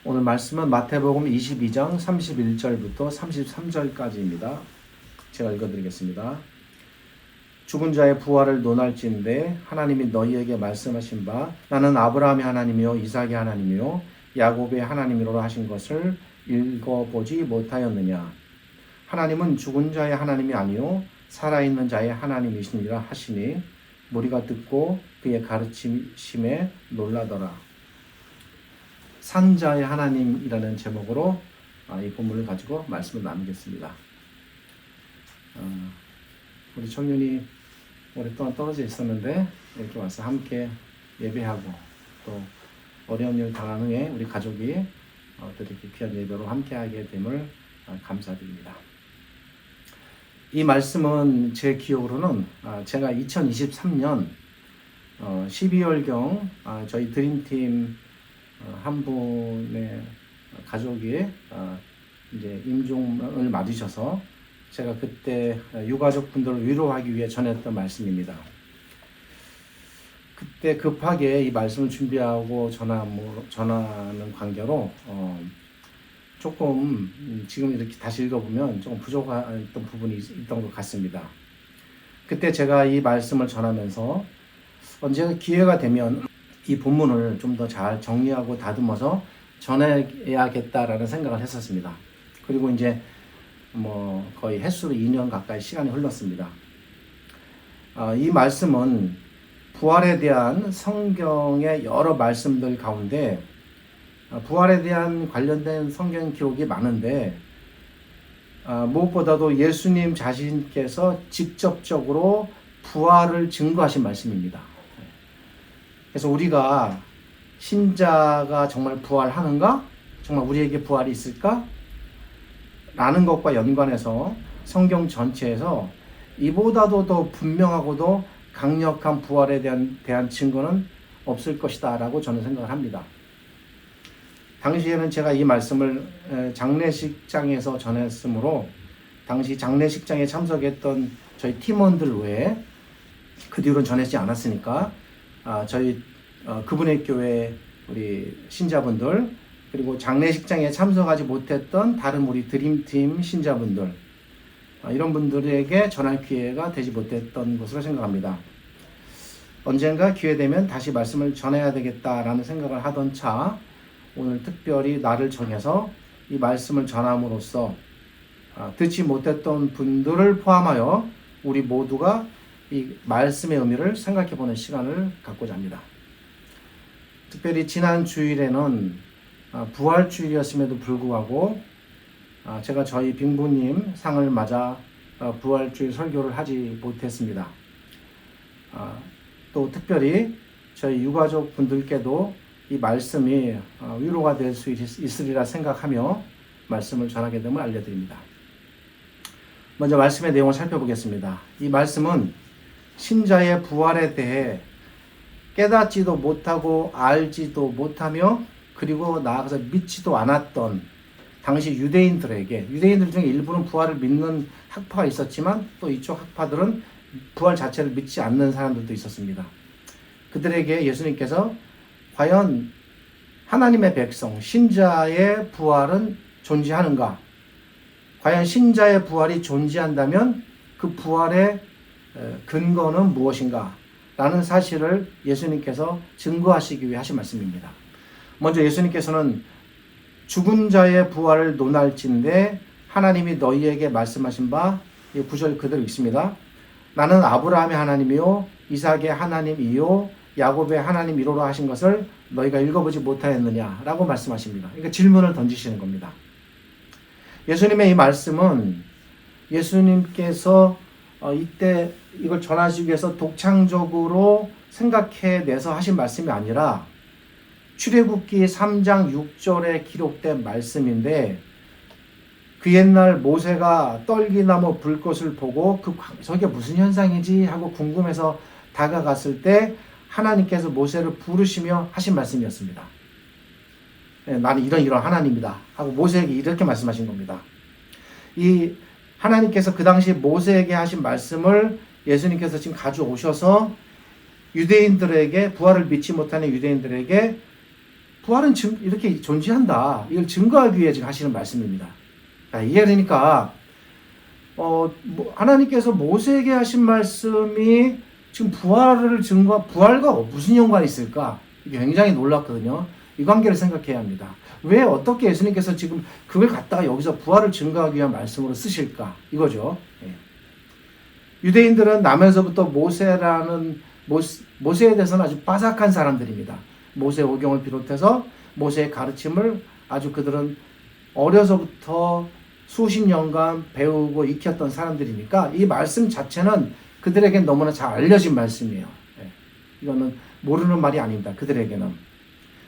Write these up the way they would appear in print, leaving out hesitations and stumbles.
오늘 말씀은 마태복음 22장 31절부터 33절까지입니다. 제가 읽어드리겠습니다. 죽은 자의 부활을 논할진대 하나님이 너희에게 말씀하신 바 나는 아브라함의 하나님이요 이삭의 하나님이요 야곱의 하나님이로라 하신 것을 읽어보지 못하였느냐. 하나님은 죽은 자의 하나님이 아니요 살아있는 자의 하나님이시니라 하시니 무리가 듣고 그의 가르치심에 놀라더라. 산자의 하나님이라는 제목으로 이 본문을 가지고 말씀을 나누겠습니다. 우리 청년이 오랫동안 떨어져 있었는데 이렇게 와서 함께 예배하고 또 어려운 일 당한 후에 우리 가족이 또 이렇게 귀한 예배로 함께하게 됨을 감사드립니다. 이 말씀은 제 기억으로는 제가 2023년 12월경 저희 드림팀 한 분의 가족이 이제 임종을 맞으셔서 제가 그때 유가족 분들을 위로하기 위해 전했던 말씀입니다. 그때 급하게 이 말씀을 준비하고 전하는 관계로 조금 지금 이렇게 다시 읽어보면 조금 부족했던 부분이 있던 것 같습니다. 그때 제가 이 말씀을 전하면서 언젠가 기회가 되면 이 본문을 좀 더 잘 정리하고 다듬어서 전해야겠다라는 생각을 했었습니다. 그리고 이제 거의 횟수로 2년 가까이 시간이 흘렀습니다. 이 말씀은 부활에 대한 성경의 여러 말씀들 가운데 부활에 대한 관련된 성경 기록이 많은데 무엇보다도 예수님 자신께서 직접적으로 부활을 증거하신 말씀입니다. 그래서 우리가 신자가 정말 부활하는가? 정말 우리에게 부활이 있을까? 라는 것과 연관해서 성경 전체에서 이보다도 더 분명하고도 강력한 부활에 대한 증거는 없을 것이다 라고 저는 생각을 합니다. 당시에는 제가 이 말씀을 장례식장에서 전했으므로 당시 장례식장에 참석했던 저희 팀원들 외에 그 뒤로는 전하지 않았으니까 저희 그분의 교회 우리 신자분들 그리고 장례식장에 참석하지 못했던 다른 우리 드림팀 신자분들 이런 분들에게 전할 기회가 되지 못했던 것으로 생각합니다. 언젠가 기회 되면 다시 말씀을 전해야 되겠다라는 생각을 하던 차 오늘 특별히 날을 정해서 이 말씀을 전함으로써 듣지 못했던 분들을 포함하여 우리 모두가 이 말씀의 의미를 생각해보는 시간을 갖고자 합니다. 특별히 지난 주일에는 부활주일이었음에도 불구하고 제가 저희 빙부님 상을 맞아 부활주일 설교를 하지 못했습니다. 또 특별히 저희 유가족 분들께도 이 말씀이 위로가 될 수 있으리라 생각하며 말씀을 전하게 됨을 알려드립니다. 먼저 말씀의 내용을 살펴보겠습니다. 이 말씀은 신자의 부활에 대해 깨닫지도 못하고 알지도 못하며 그리고 나아가서 믿지도 않았던 당시 유대인들 중에 일부는 부활을 믿는 학파가 있었지만 또 이쪽 학파들은 부활 자체를 믿지 않는 사람들도 있었습니다. 그들에게 예수님께서 과연 하나님의 백성, 신자의 부활은 존재하는가? 과연 신자의 부활이 존재한다면 그 부활의 근거는 무엇인가? 라는 사실을 예수님께서 증거하시기 위해 하신 말씀입니다. 먼저 예수님께서는 죽은 자의 부활을 논할진대 하나님이 너희에게 말씀하신 바 9절 그대로 읽습니다. 나는 아브라함의 하나님이요 이삭의 하나님이요 야곱의 하나님이로라 하신 것을 너희가 읽어보지 못하였느냐 라고 말씀하십니다. 그러니까 질문을 던지시는 겁니다. 예수님의 이 말씀은 예수님께서 이때 이걸 전하시기 위해서 독창적으로 생각해내서 하신 말씀이 아니라 출애굽기 3장 6절에 기록된 말씀인데 그 옛날 모세가 떨기나무 불꽃을 보고 저게 무슨 현상이지 하고 궁금해서 다가갔을 때 하나님께서 모세를 부르시며 하신 말씀이었습니다. 나는 이런 하나님이다 하고 모세에게 이렇게 말씀하신 겁니다. 이 하나님께서 그 당시 모세에게 하신 말씀을 예수님께서 지금 가져오셔서 유대인들에게 부활을 믿지 못하는 유대인들에게 부활은 이렇게 존재한다. 이걸 증거하기 위해 지금 하시는 말씀입니다. 이게 그러니까 하나님께서 모세에게 하신 말씀이 지금 부활과 무슨 연관이 있을까? 이게 굉장히 놀랍거든요. 이 관계를 생각해야 합니다. 왜 어떻게 예수님께서 지금 그걸 갖다가 여기서 부활을 증거하기 위한 말씀으로 쓰실까? 이거죠. 유대인들은 나면서부터 모세에 대해서는 아주 빠삭한 사람들입니다. 모세 오경을 비롯해서 모세의 가르침을 아주 그들은 어려서부터 수십 년간 배우고 익혔던 사람들이니까 이 말씀 자체는 그들에게 너무나 잘 알려진 말씀이에요. 이거는 모르는 말이 아닙니다. 그들에게는.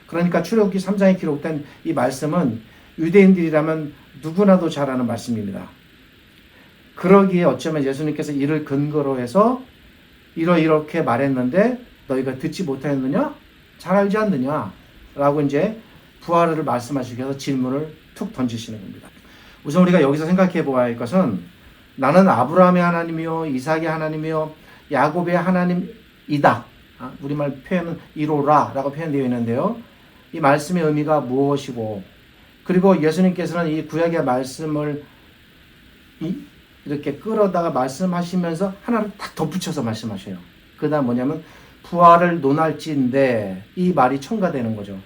그러니까 출애굽기 3장에 기록된 이 말씀은 유대인들이라면 누구나도 잘 아는 말씀입니다. 그러기에 어쩌면 예수님께서 이를 근거로 해서 이렇게 말했는데 너희가 듣지 못하였느냐? 잘 알지 않느냐? 라고 이제 부활을 말씀하시기 위해서 질문을 툭 던지시는 겁니다. 우선 우리가 여기서 생각해 보아야 할 것은 나는 아브라함의 하나님이요 이삭의 하나님이요 야곱의 하나님이다. 우리말 표현은 이로라 라고 표현되어 있는데요. 이 말씀의 의미가 무엇이고 그리고 예수님께서는 이 구약의 말씀을 이렇게 끌어다가 말씀하시면서 하나를 딱 덧붙여서 말씀하셔요. 그 다음 뭐냐면 부활을 논할지인데 이 말이 첨가되는 거죠.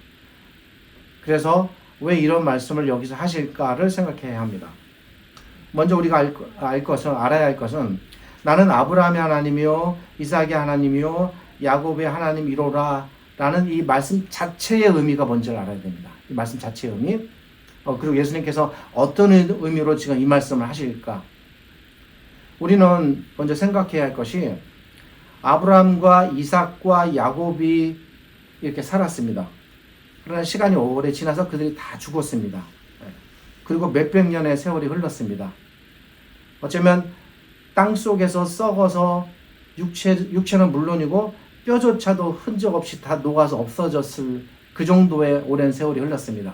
그래서 왜 이런 말씀을 여기서 하실까를 생각해야 합니다. 먼저 우리가 알아야 할 것은 나는 아브라함의 하나님이요 이삭의 하나님이요 야곱의 하나님이로라 라는 이 말씀 자체의 의미가 먼저 알아야 됩니다. 이 말씀 자체의 의미. 그리고 예수님께서 어떤 의미로 지금 이 말씀을 하실까? 우리는 먼저 생각해야 할 것이 아브라함과 이삭과 야곱이 이렇게 살았습니다. 그러나 시간이 오래 지나서 그들이 다 죽었습니다. 그리고 몇백 년의 세월이 흘렀습니다. 어쩌면 땅 속에서 썩어서 육체는 물론이고 뼈조차도 흔적 없이 다 녹아서 없어졌을 그 정도의 오랜 세월이 흘렀습니다.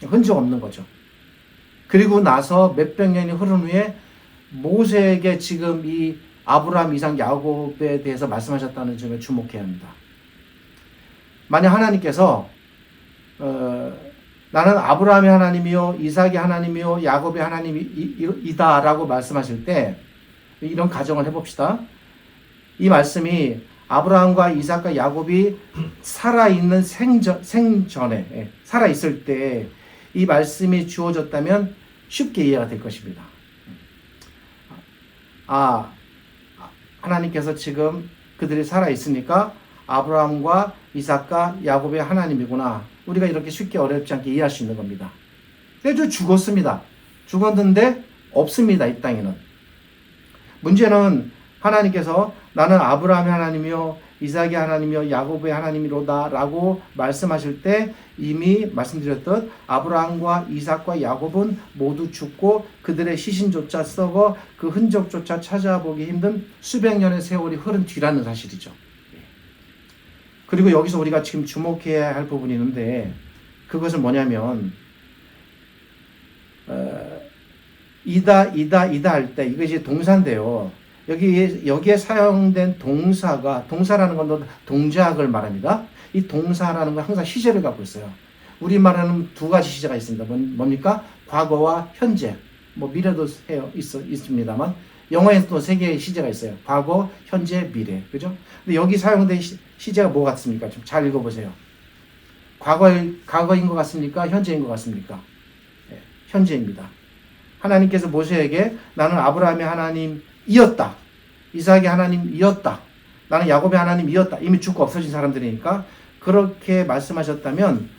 흔적 없는 거죠. 그리고 나서 몇백 년이 흐른 후에 모세에게 지금 이 아브라함, 이삭, 야곱에 대해서 말씀하셨다는 점에 주목해야 합니다. 만약 하나님께서 나는 아브라함의 하나님이요 이삭의 하나님이요 야곱의 하나님이다 라고 말씀하실 때 이런 가정을 해봅시다. 이 말씀이 아브라함과 이삭과 야곱이 살아있는 생전에 살아있을 때 이 말씀이 주어졌다면 쉽게 이해가 될 것입니다. 하나님께서 지금 그들이 살아있으니까 아브라함과 이삭과 야곱의 하나님이구나. 우리가 이렇게 쉽게 어렵지 않게 이해할 수 있는 겁니다. 근데 죽었습니다. 죽었는데 없습니다. 이 땅에는. 문제는 하나님께서 나는 아브라함의 하나님이요 이삭의 하나님이요 야곱의 하나님이로다 라고 말씀하실 때 이미 말씀드렸듯 아브라함과 이삭과 야곱은 모두 죽고 그들의 시신조차 썩어 그 흔적조차 찾아보기 힘든 수백 년의 세월이 흐른 뒤라는 사실이죠. 그리고 여기서 우리가 지금 주목해야 할 부분이 있는데 그것은 뭐냐면 이다 할 때 이것이 동사인데요. 여기에 사용된 동사라는 건 동작을 말합니다. 이 동사라는 건 항상 시제를 갖고 있어요. 우리말에는 두 가지 시제가 있습니다. 뭡니까? 과거와 현재. 미래도 있습니다만 영어에는 또 세 개의 시제가 있어요. 과거, 현재, 미래. 그죠? 근데 여기 사용된 시제가 뭐 같습니까? 좀 잘 읽어보세요. 과거인 것 같습니까? 현재인 것 같습니까? 네, 현재입니다. 하나님께서 모세에게 나는 아브라함의 하나님이었다. 이삭의 하나님이었다. 나는 야곱의 하나님이었다. 이미 죽고 없어진 사람들이니까 그렇게 말씀하셨다면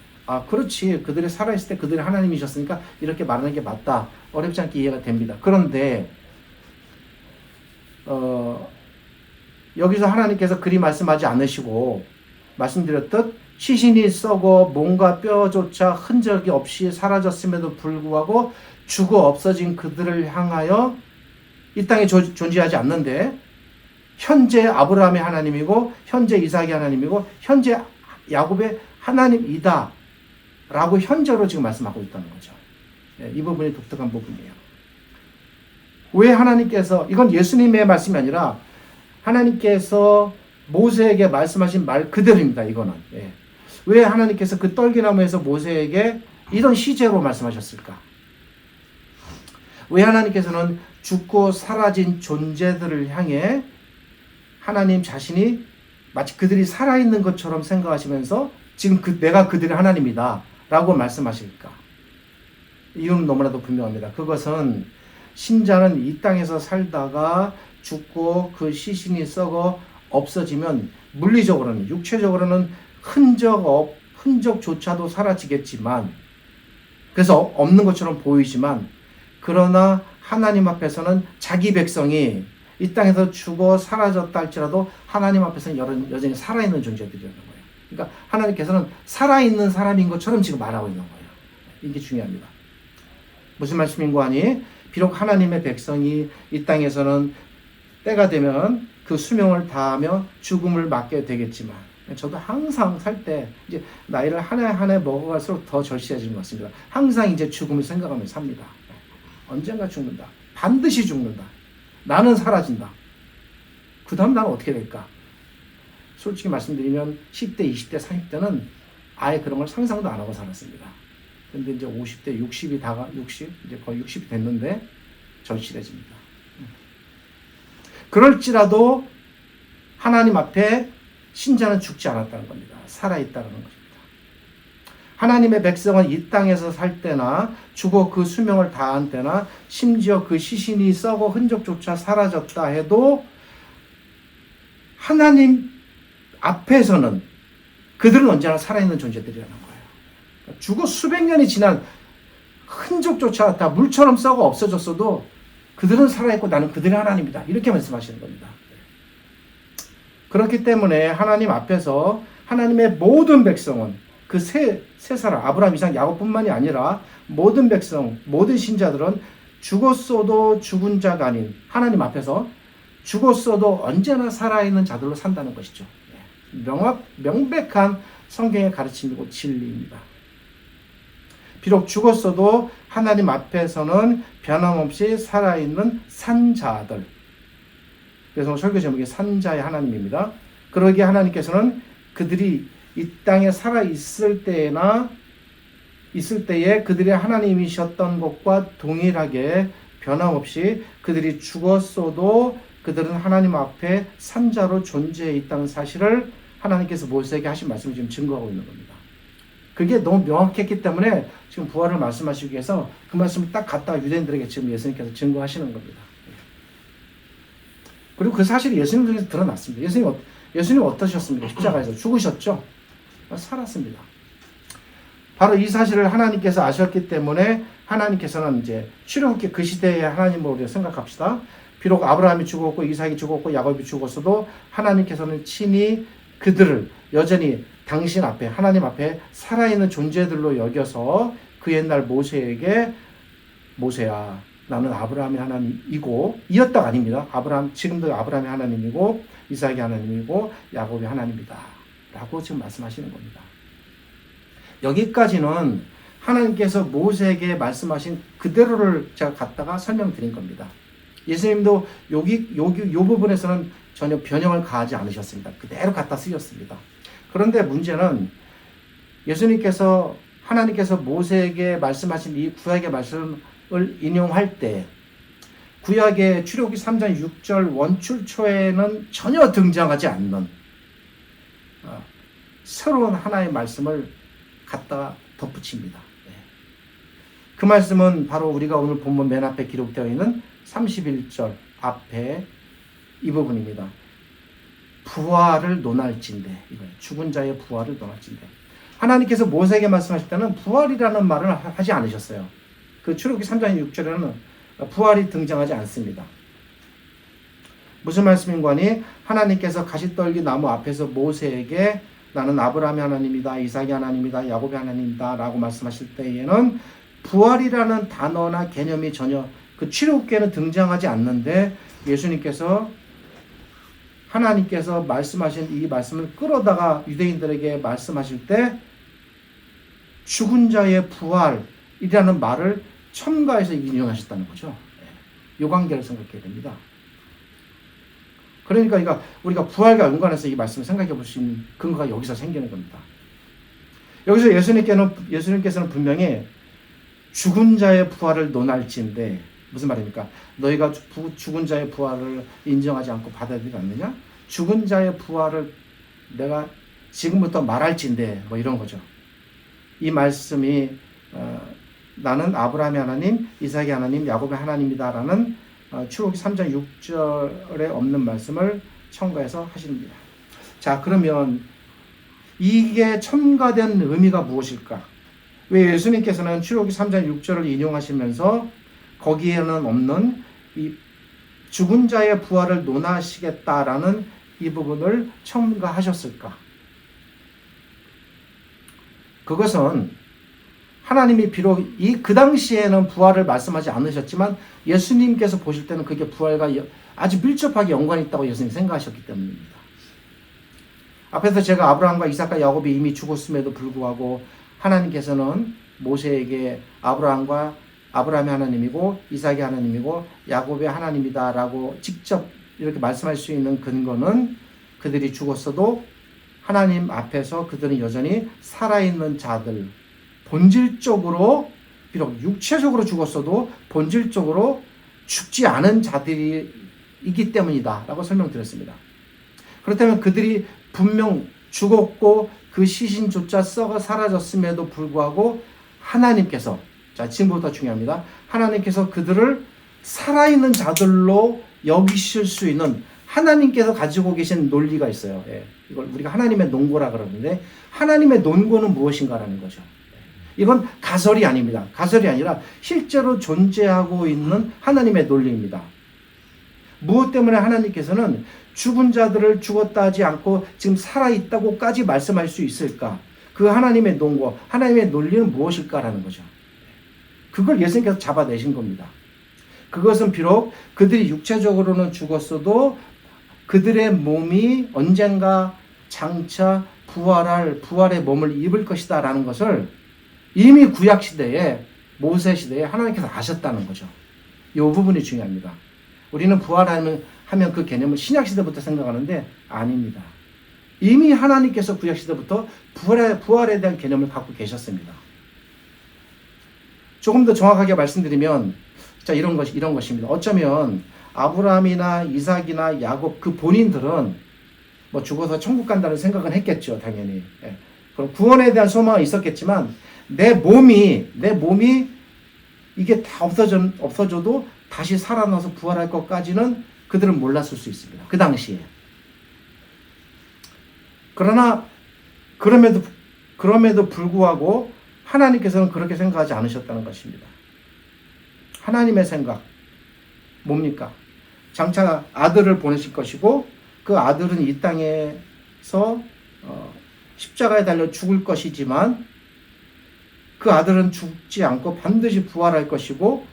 그렇지. 그들이 살아있을 때 그들이 하나님이셨으니까 이렇게 말하는 게 맞다. 어렵지 않게 이해가 됩니다. 그런데 여기서 하나님께서 그리 말씀하지 않으시고 말씀드렸듯 시신이 썩어 몸과 뼈조차 흔적이 없이 사라졌음에도 불구하고 죽어 없어진 그들을 향하여 이 땅에 존재하지 않는데 현재 아브라함의 하나님이고 현재 이삭의 하나님이고 현재 야곱의 하나님이다 라고 현재로 지금 말씀하고 있다는 거죠. 이 부분이 독특한 부분이에요. 왜 하나님께서, 이건 예수님의 말씀이 아니라 하나님께서 모세에게 말씀하신 말 그대로입니다. 이거는. 왜 하나님께서 그 떨기나무에서 모세에게 이런 시제로 말씀하셨을까? 왜 하나님께서는 죽고 사라진 존재들을 향해 하나님 자신이 마치 그들이 살아있는 것처럼 생각하시면서 지금 내가 그들의 하나님이다 라고 말씀하실까? 이유는 너무나도 분명합니다. 그것은 신자는 이 땅에서 살다가 죽고 그 시신이 썩어 없어지면 물리적으로는, 육체적으로는 흔적조차도 사라지겠지만, 그래서 없는 것처럼 보이지만, 그러나 하나님 앞에서는 자기 백성이 이 땅에서 죽어 사라졌다 할지라도 하나님 앞에서는 여전히 살아있는 존재들이라는 거예요. 그러니까 하나님께서는 살아있는 사람인 것처럼 지금 말하고 있는 거예요. 이게 중요합니다. 무슨 말씀인고 하니, 비록 하나님의 백성이 이 땅에서는 때가 되면 그 수명을 다하며 죽음을 맞게 되겠지만, 저도 항상 살 때 이제 나이를 한 해 먹어갈수록 더 절실해지는 것 같습니다. 항상 이제 죽음을 생각하면서 삽니다. 언젠가 죽는다. 반드시 죽는다. 나는 사라진다. 그 다음 나는 어떻게 될까? 솔직히 말씀드리면 10대, 20대, 30대는 아예 그런 걸 상상도 안 하고 살았습니다. 근데 이제 50대, 60이 이제 거의 60이 됐는데 절실해집니다. 그럴지라도 하나님 앞에 신자는 죽지 않았다는 겁니다. 살아있다는 것입니다. 하나님의 백성은 이 땅에서 살 때나 죽어 그 수명을 다한 때나 심지어 그 시신이 썩어 흔적조차 사라졌다 해도 하나님 앞에서는 그들은 언제나 살아있는 존재들이라는 거예요. 죽어 수백 년이 지난 흔적조차 다 물처럼 썩어 없어졌어도 그들은 살아있고 나는 그들의 하나님이다. 이렇게 말씀하시는 겁니다. 그렇기 때문에 하나님 앞에서 하나님의 모든 백성은 그 세 사람, 아브라함, 이삭, 야곱뿐만이 아니라 모든 백성, 모든 신자들은 죽었어도 죽은 자가 아닌 하나님 앞에서 죽었어도 언제나 살아있는 자들로 산다는 것이죠. 명백한 성경의 가르침이고 진리입니다. 비록 죽었어도 하나님 앞에서는 변함없이 살아있는 산자들. 그래서 설교 제목이 산자의 하나님입니다. 그러기에 하나님께서는 그들이 이 땅에 살아있을 때에 그들의 하나님이셨던 것과 동일하게 변함없이 그들이 죽었어도 그들은 하나님 앞에 산자로 존재해 있다는 사실을 하나님께서 모세에게 하신 말씀을 지금 증거하고 있는 겁니다. 그게 너무 명확했기 때문에 지금 부활을 말씀하시기 위해서 그 말씀을 딱 갖다가 유대인들에게 지금 예수님께서 증거하시는 겁니다. 그리고 그 사실이 예수님 중에서 드러났습니다. 예수님 어떠셨습니까? 십자가에서 죽으셨죠? 살았습니다. 바로 이 사실을 하나님께서 아셨기 때문에 하나님께서는 이제 출애굽기 그 시대의 하나님으로 우리가 생각합시다. 비록 아브라함이 죽었고 이삭이 죽었고 야곱이 죽었어도 하나님께서는 친히 그들을 여전히 당신 앞에 하나님 앞에 살아있는 존재들로 여겨서 그 옛날 모세에게 모세야 나는 아브라함의 하나님이고 이었다가 아닙니다. 지금도 아브라함의 하나님이고 이삭의 하나님이고 야곱의 하나님이다 라고 지금 말씀하시는 겁니다. 여기까지는 하나님께서 모세에게 말씀하신 그대로를 제가 갖다가 설명드린 겁니다. 예수님도 이 부분에서는 전혀 변형을 가하지 않으셨습니다. 그대로 갖다 쓰셨습니다. 그런데 문제는 하나님께서 모세에게 말씀하신 이 구약의 말씀을 인용할 때 구약의 출애굽기 3장 6절 원출초에는 전혀 등장하지 않는 새로운 하나의 말씀을 갖다 덧붙입니다. 그 말씀은 바로 우리가 오늘 본문 맨 앞에 기록되어 있는 31절 앞에 이 부분입니다. 부활을 논할진대. 이거예요. 죽은 자의 부활을 논할진대. 하나님께서 모세에게 말씀하실 때는 부활이라는 말을 하지 않으셨어요. 그 출애굽기 3장 6절에는 부활이 등장하지 않습니다. 무슨 말씀인가 하니 하나님께서 가시떨기 나무 앞에서 모세에게 나는 아브라함의 하나님이다, 이삭의 하나님이다, 야곱의 하나님이다 라고 말씀하실 때에는 부활이라는 단어나 개념이 전혀 그 출애굽기에는 등장하지 않는데 하나님께서 말씀하신 이 말씀을 끌어다가 유대인들에게 말씀하실 때 죽은 자의 부활이라는 말을 첨가해서 인용하셨다는 거죠. 이 관계를 생각해야 됩니다. 그러니까 우리가 부활과 연관해서 이 말씀을 생각해 볼 수 있는 근거가 여기서 생기는 겁니다. 여기서 예수님께서는 분명히 죽은 자의 부활을 논할지인데, 무슨 말입니까? 너희가 죽은 자의 부활을 인정하지 않고 받아들이지 않느냐? 죽은 자의 부활을 내가 지금부터 말할지인데, 뭐 이런 거죠. 이 말씀이 나는 아브라함의 하나님, 이삭의 하나님, 야곱의 하나님이다라는 출애굽기 3장 6절에 없는 말씀을 첨가해서 하십니다. 자, 그러면 이게 첨가된 의미가 무엇일까? 왜 예수님께서는 출애굽기 3장 6절을 인용하시면서 거기에는 없는 이 죽은 자의 부활을 논하시겠다라는 이 부분을 첨가하셨을까? 그것은 하나님이 비록 그 당시에는 부활을 말씀하지 않으셨지만 예수님께서 보실 때는 그게 부활과 아주 밀접하게 연관이 있다고 예수님이 생각하셨기 때문입니다. 앞에서 제가 아브라함과 이삭과 야곱이 이미 죽었음에도 불구하고 하나님께서는 모세에게 아브라함의 하나님이고 이삭의 하나님이고 야곱의 하나님이다라고 직접 이렇게 말씀할 수 있는 근거는 그들이 죽었어도 하나님 앞에서 그들은 여전히 살아있는 자들, 본질적으로 비록 육체적으로 죽었어도 본질적으로 죽지 않은 자들이기 때문이다 라고 설명드렸습니다. 그렇다면 그들이 분명 죽었고 그 시신조차 썩어 사라졌음에도 불구하고 하나님께서, 자, 지금부터 중요합니다. 하나님께서 그들을 살아있는 자들로 여기실 수 있는 하나님께서 가지고 계신 논리가 있어요. 예, 이걸 우리가 하나님의 논고라 그러는데 하나님의 논고는 무엇인가라는 거죠. 이건 가설이 아닙니다. 가설이 아니라 실제로 존재하고 있는 하나님의 논리입니다. 무엇 때문에 하나님께서는 죽은 자들을 죽었다 하지 않고 지금 살아있다고까지 말씀할 수 있을까? 그 하나님의 논고, 하나님의 논리는 무엇일까라는 거죠. 그걸 예수님께서 잡아내신 겁니다. 그것은 비록 그들이 육체적으로는 죽었어도 그들의 몸이 언젠가 장차 부활의 몸을 입을 것이다 라는 것을 이미 구약시대에 모세시대에 하나님께서 아셨다는 거죠. 이 부분이 중요합니다. 우리는 부활하면 그 개념을 신약시대부터 생각하는데 아닙니다. 이미 하나님께서 구약시대부터 부활에 대한 개념을 갖고 계셨습니다. 조금 더 정확하게 말씀드리면 자, 이런 것입니다. 어쩌면 아브라함이나 이삭이나 야곱 그 본인들은 뭐 죽어서 천국 간다는 생각은 했겠죠, 당연히. 예. 그럼 구원에 대한 소망은 있었겠지만 내 몸이 이게 다 없어져도 다시 살아나서 부활할 것까지는 그들은 몰랐을 수 있습니다. 그 당시에. 그러나 그럼에도 불구하고 하나님께서는 그렇게 생각하지 않으셨다는 것입니다. 하나님의 생각 뭡니까? 장차 아들을 보내실 것이고 그 아들은 이 땅에서 십자가에 달려 죽을 것이지만 그 아들은 죽지 않고 반드시 부활할 것이고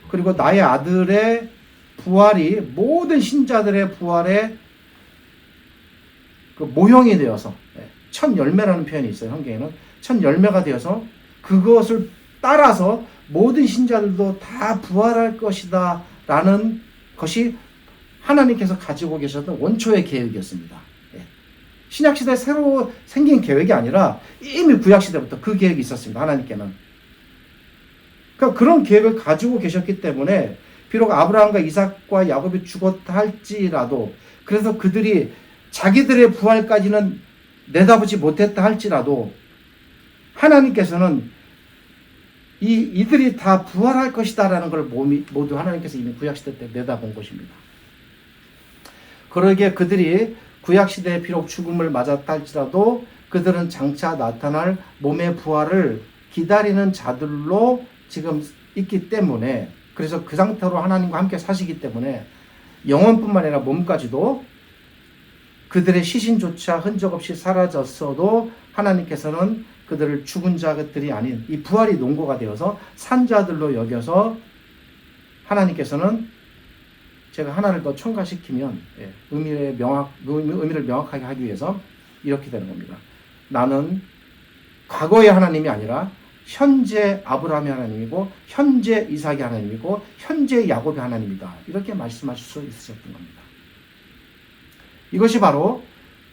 그리고 나의 아들의 부활이 모든 신자들의 부활의 그 모형이 되어서 첫 열매라는 표현이 있어요. 성경에는 첫 열매가 되어서 그것을 따라서 모든 신자들도 다 부활할 것이다 라는 것이 하나님께서 가지고 계셨던 원초의 계획이었습니다. 신약시대에 새로 생긴 계획이 아니라 이미 구약시대부터 그 계획이 있었습니다. 하나님께는. 그러니까 그런 계획을 가지고 계셨기 때문에 비록 아브라함과 이삭과 야곱이 죽었다 할지라도 그래서 그들이 자기들의 부활까지는 내다보지 못했다 할지라도 하나님께서는 이들이 다 부활할 것이다라는 걸 모두 하나님께서 이미 구약시대 때 내다본 것입니다. 그러기에 그들이 구약시대에 비록 죽음을 맞았다 할지라도 그들은 장차 나타날 몸의 부활을 기다리는 자들로 지금 있기 때문에 그래서 그 상태로 하나님과 함께 사시기 때문에 영혼뿐만 아니라 몸까지도 그들의 시신조차 흔적 없이 사라졌어도 하나님께서는 그들을 죽은 자들이 아닌 이 부활이 논고가 되어서 산자들로 여겨서 하나님께서는 제가 하나를 더 첨가시키면 의미를 명확하게 하기 위해서 이렇게 되는 겁니다. 나는 과거의 하나님이 아니라 현재 아브라함의 하나님이고 현재 이삭의 하나님이고 현재 야곱의 하나님이다. 이렇게 말씀하실 수 있으셨던 겁니다. 이것이 바로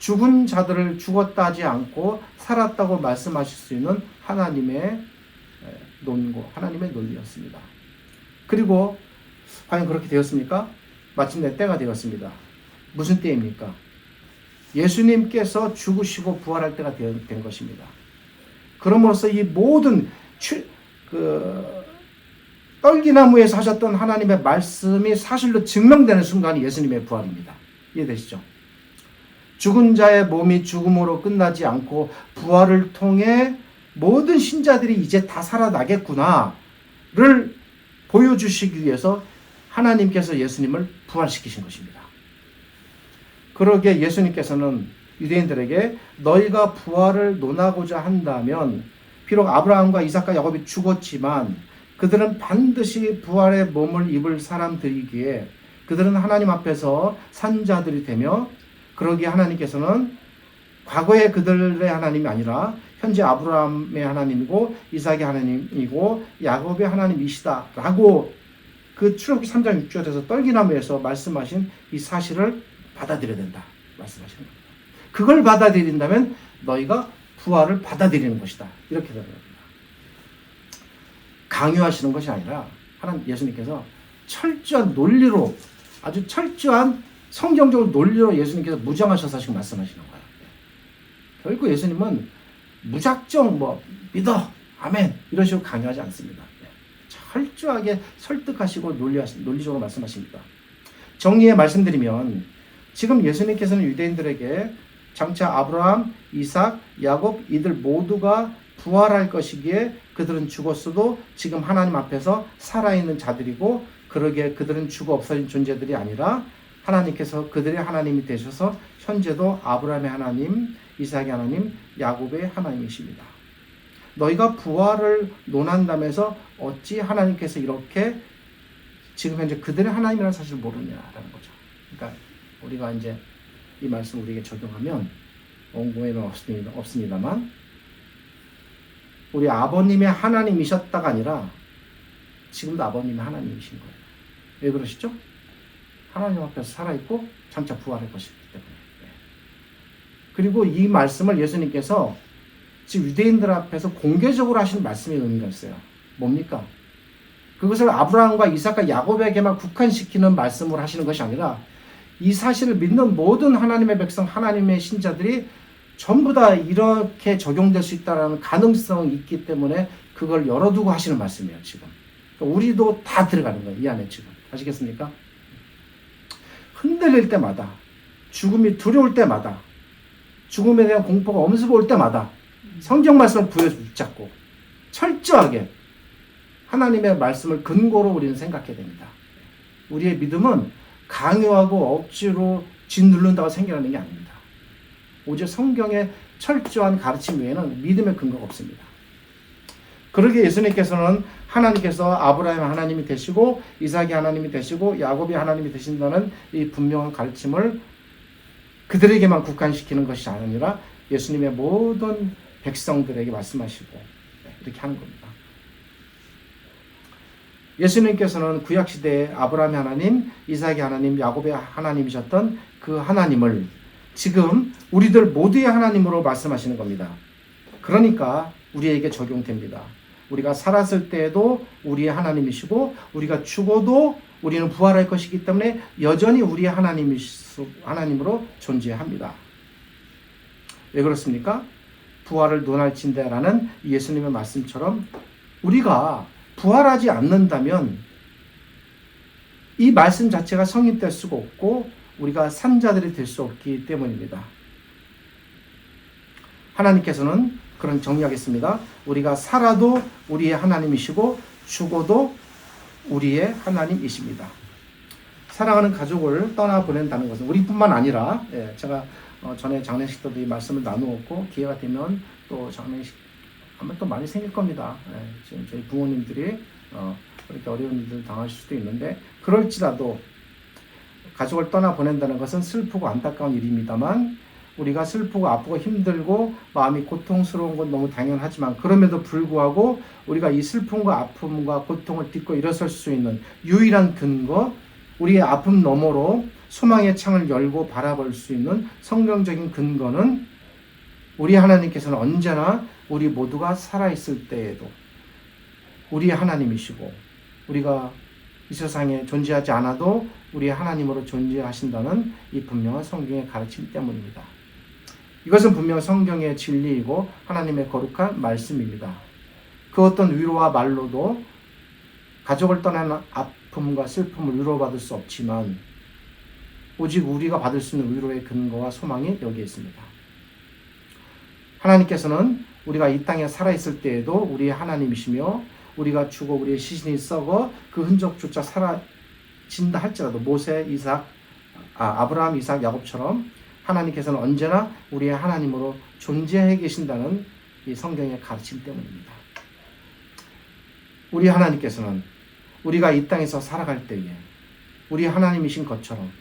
죽은 자들을 죽었다 하지 않고 살았다고 말씀하실 수 있는 하나님의 논고, 하나님의 논리였습니다. 그리고 과연 그렇게 되었습니까? 마침내 때가 되었습니다. 무슨 때입니까? 예수님께서 죽으시고 부활할 때가 된 것입니다. 그럼으로써 이 모든 떨기나무에서 하셨던 하나님의 말씀이 사실로 증명되는 순간이 예수님의 부활입니다. 이해되시죠? 죽은 자의 몸이 죽음으로 끝나지 않고 부활을 통해 모든 신자들이 이제 다 살아나겠구나를 보여주시기 위해서 하나님께서 예수님을 부활시키신 것입니다. 그러기에 예수님께서는 유대인들에게 너희가 부활을 논하고자 한다면 비록 아브라함과 이삭과 야곱이 죽었지만 그들은 반드시 부활의 몸을 입을 사람들이기에 그들은 하나님 앞에서 산자들이 되며 그러기에 하나님께서는 과거의 그들의 하나님이 아니라 현재 아브라함의 하나님이고 이삭의 하나님이고 야곱의 하나님이시다라고 그 출애굽기 3장 6절에서 떨기나무에서 말씀하신 이 사실을 받아들여야 된다 말씀하시는 겁니다. 그걸 받아들인다면 너희가 부활을 받아들이는 것이다. 이렇게 되는 겁니다. 강요하시는 것이 아니라 하나님 예수님께서 철저한 논리로 아주 철저한 성경적으로 논리로 예수님께서 무장하셔서 지금 말씀하시는 거예요. 결국 예수님은 무작정 믿어 아멘 이런 식으로 강요하지 않습니다. 철저하게 설득하시고 논리적으로 말씀하십니다. 정리해 말씀드리면 지금 예수님께서는 유대인들에게 장차 아브라함, 이삭, 야곱 이들 모두가 부활할 것이기에 그들은 죽었어도 지금 하나님 앞에서 살아있는 자들이고 그러기에 그들은 죽어 없어진 존재들이 아니라 하나님께서 그들의 하나님이 되셔서 현재도 아브라함의 하나님, 이삭의 하나님, 야곱의 하나님이십니다. 너희가 부활을 논한다면서 어찌 하나님께서 이렇게 지금 현재 그들의 하나님이라는 사실을 모르냐라는 거죠. 그러니까 우리가 이제 이 말씀을 우리에게 적용하면 원고에는 없습니다만 우리 아버님의 하나님이셨다가 아니라 지금도 아버님의 하나님이신 거예요. 왜 그러시죠? 하나님 앞에서 살아있고 장차 부활할 것이기 때문에. 그리고 이 말씀을 예수님께서 지금 유대인들 앞에서 공개적으로 하신 말씀의 의미가 있어요. 뭡니까? 그것을 아브라함과 이삭과 야곱에게만 국한시키는 말씀을 하시는 것이 아니라 이 사실을 믿는 모든 하나님의 백성, 하나님의 신자들이 전부 다 이렇게 적용될 수 있다는 가능성이 있기 때문에 그걸 열어두고 하시는 말씀이에요, 지금. 그러니까 우리도 다 들어가는 거예요, 이 안에 지금. 아시겠습니까? 흔들릴 때마다, 죽음이 두려울 때마다, 죽음에 대한 공포가 엄습해 올 때마다 성경 말씀을 붙잡고 철저하게 하나님의 말씀을 근거로 우리는 생각해야 됩니다. 우리의 믿음은 강요하고 억지로 짓누른다고 생각하는 게 아닙니다. 오직 성경의 철저한 가르침 외에는 믿음의 근거가 없습니다. 그러기에 예수님께서는 하나님께서 아브라함의 하나님이 되시고 이삭의 하나님이 되시고 야곱의 하나님이 되신다는 이 분명한 가르침을 그들에게만 국한시키는 것이 아니라 예수님의 모든 백성들에게 말씀하시고 이렇게 하는 겁니다. 예수님께서는 구약시대에 아브라함의 하나님, 이삭의 하나님, 야곱의 하나님이셨던 그 하나님을 지금 우리들 모두의 하나님으로 말씀하시는 겁니다. 그러니까 우리에게 적용됩니다. 우리가 살았을 때에도 우리의 하나님이시고 우리가 죽어도 우리는 부활할 것이기 때문에 여전히 우리의 하나님으로 존재합니다. 왜 그렇습니까? 부활을 논할진대라는 예수님의 말씀처럼 우리가 부활하지 않는다면 이 말씀 자체가 성립될 수가 없고 우리가 산자들이 될 수 없기 때문입니다. 하나님께서는 그런 정리하겠습니다. 우리가 살아도 우리의 하나님이시고 죽어도 우리의 하나님이십니다. 사랑하는 가족을 떠나보낸다는 것은 우리뿐만 아니라 제가 전에 장례식 때도 이 말씀을 나누었고 기회가 되면 또 장례식 아마 또 많이 생길 겁니다. 지금 저희 부모님들이 그렇게 어려운 일을 당하실 수도 있는데 그럴지라도 가족을 떠나보낸다는 것은 슬프고 안타까운 일입니다만 우리가 슬프고 아프고 힘들고 마음이 고통스러운 건 너무 당연하지만 그럼에도 불구하고 우리가 이 슬픔과 아픔과 고통을 딛고 일어설 수 있는 유일한 근거 우리의 아픔 너머로 소망의 창을 열고 바라볼 수 있는 성경적인 근거는 우리 하나님께서는 언제나 우리 모두가 살아있을 때에도 우리 하나님이시고 우리가 이 세상에 존재하지 않아도 우리 하나님으로 존재하신다는 이 분명한 성경의 가르침 때문입니다. 이것은 분명 성경의 진리이고 하나님의 거룩한 말씀입니다. 그 어떤 위로와 말로도 가족을 떠나는 아픔과 슬픔을 위로받을 수 없지만 오직 우리가 받을 수 있는 위로의 근거와 소망이 여기에 있습니다. 하나님께서는 우리가 이 땅에 살아있을 때에도 우리의 하나님이시며 우리가 죽어 우리의 시신이 썩어 그 흔적조차 사라진다 할지라도 모세, 아브라함, 이삭, 야곱처럼 하나님께서는 언제나 우리의 하나님으로 존재해 계신다는 이 성경의 가르침 때문입니다. 우리 하나님께서는 우리가 이 땅에서 살아갈 때에 우리 하나님이신 것처럼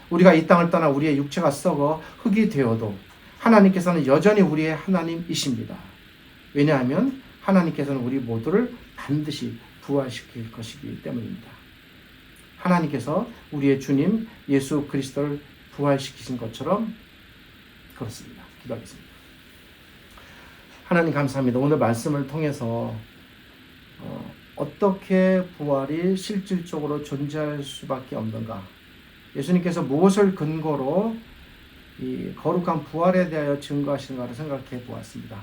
우리가 이 땅을 떠나 우리의 육체가 썩어 흙이 되어도 하나님께서는 여전히 우리의 하나님이십니다. 왜냐하면 하나님께서는 우리 모두를 반드시 부활시킬 것이기 때문입니다. 하나님께서 우리의 주님 예수 그리스도를 부활시키신 것처럼 그렇습니다. 기도하겠습니다. 하나님 감사합니다. 오늘 말씀을 통해서 어떻게 부활이 실질적으로 존재할 수밖에 없는가? 예수님께서 무엇을 근거로 이 거룩한 부활에 대하여 증거하시는가를 생각해 보았습니다.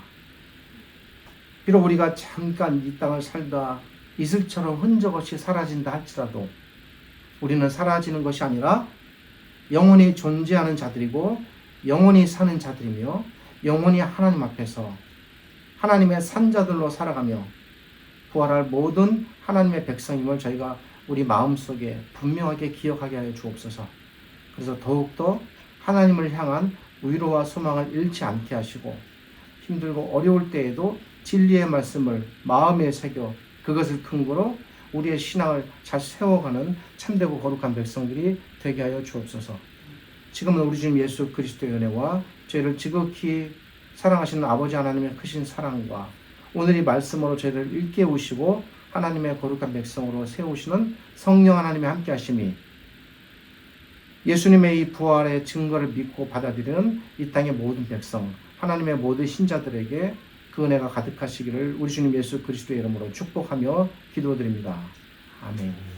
비록 우리가 잠깐 이 땅을 살다 이슬처럼 흔적 없이 사라진다 할지라도 우리는 사라지는 것이 아니라 영원히 존재하는 자들이고 영원히 사는 자들이며 영원히 하나님 앞에서 하나님의 산자들로 살아가며 부활할 모든 하나님의 백성임을 저희가 우리 마음속에 분명하게 기억하게 하여 주옵소서. 그래서 더욱더 하나님을 향한 위로와 소망을 잃지 않게 하시고 힘들고 어려울 때에도 진리의 말씀을 마음에 새겨 그것을 근거로 우리의 신앙을 잘 세워가는 참되고 거룩한 백성들이 되게 하여 주옵소서. 지금은 우리 주님 예수 그리스도의 은혜와 저희를 지극히 사랑하시는 아버지 하나님의 크신 사랑과 오늘 이 말씀으로 저희를 일깨우시고 하나님의 거룩한 백성으로 세우시는 성령 하나님의 함께 하심이 예수님의 이 부활의 증거를 믿고 받아들이는 이 땅의 모든 백성, 하나님의 모든 신자들에게 그 은혜가 가득하시기를 우리 주님 예수 그리스도의 이름으로 축복하며 기도드립니다. 아멘.